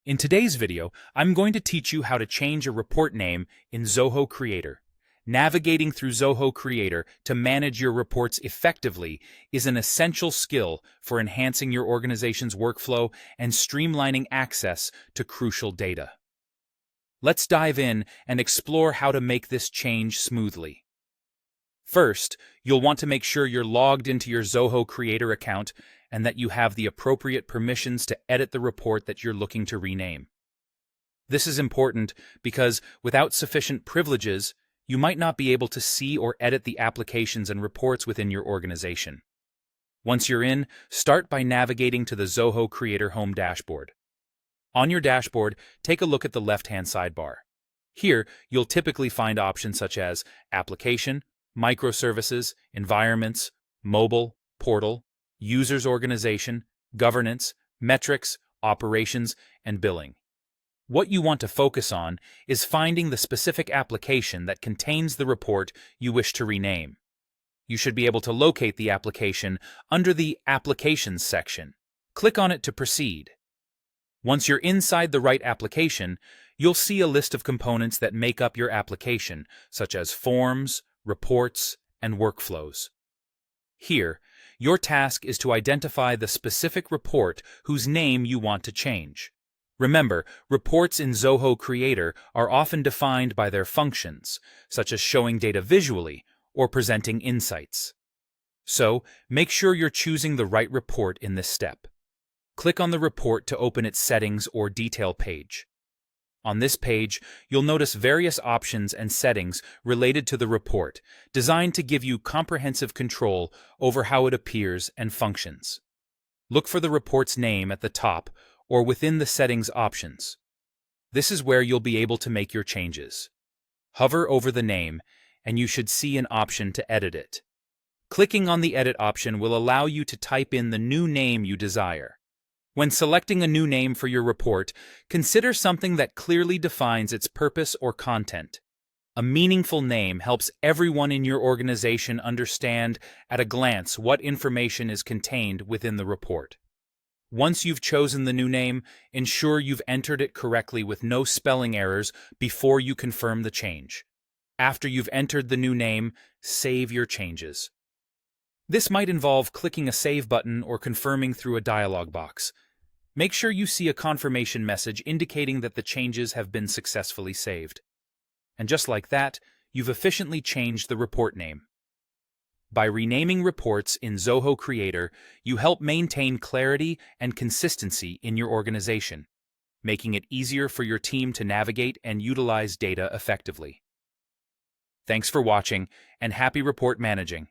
In today's video, I'm going to teach you how to change a report name in Zoho Creator. Navigating through Zoho Creator to manage your reports effectively is an essential skill for enhancing your organization's workflow and streamlining access to crucial data. Let's dive in and explore how to make this change smoothly. First, you'll want to make sure you're logged into your Zoho Creator account and that you have the appropriate permissions to edit the report that you're looking to rename. This is important because without sufficient privileges, you might not be able to see or edit the applications and reports within your organization. Once you're in, start by navigating to the Zoho Creator Home dashboard. On your dashboard, take a look at the left-hand sidebar. Here, you'll typically find options such as Application, Microservices, Environments, Mobile, Portal, Users Organization, Governance, Metrics, Operations, and Billing. What you want to focus on is finding the specific application that contains the report you wish to rename. You should be able to locate the application under the Applications section. Click on it to proceed. Once you're inside the right application, you'll see a list of components that make up your application, such as forms, reports, and workflows. Here, your task is to identify the specific report whose name you want to change. Remember, reports in Zoho Creator are often defined by their functions, such as showing data visually or presenting insights. So, make sure you're choosing the right report in this step. Click on the report to open its settings or detail page. On this page, you'll notice various options and settings related to the report, designed to give you comprehensive control over how it appears and functions. Look for the report's name at the top or within the settings options. This is where you'll be able to make your changes. Hover over the name, and you should see an option to edit it. Clicking on the Edit option will allow you to type in the new name you desire. When selecting a new name for your report, consider something that clearly defines its purpose or content. A meaningful name helps everyone in your organization understand at a glance what information is contained within the report. Once you've chosen the new name, ensure you've entered it correctly with no spelling errors before you confirm the change. After you've entered the new name, save your changes. This might involve clicking a Save button or confirming through a dialog box. Make sure you see a confirmation message indicating that the changes have been successfully saved. And just like that, you've efficiently changed the report name. By renaming reports in Zoho Creator, you help maintain clarity and consistency in your organization, making it easier for your team to navigate and utilize data effectively. Thanks for watching, and happy report managing.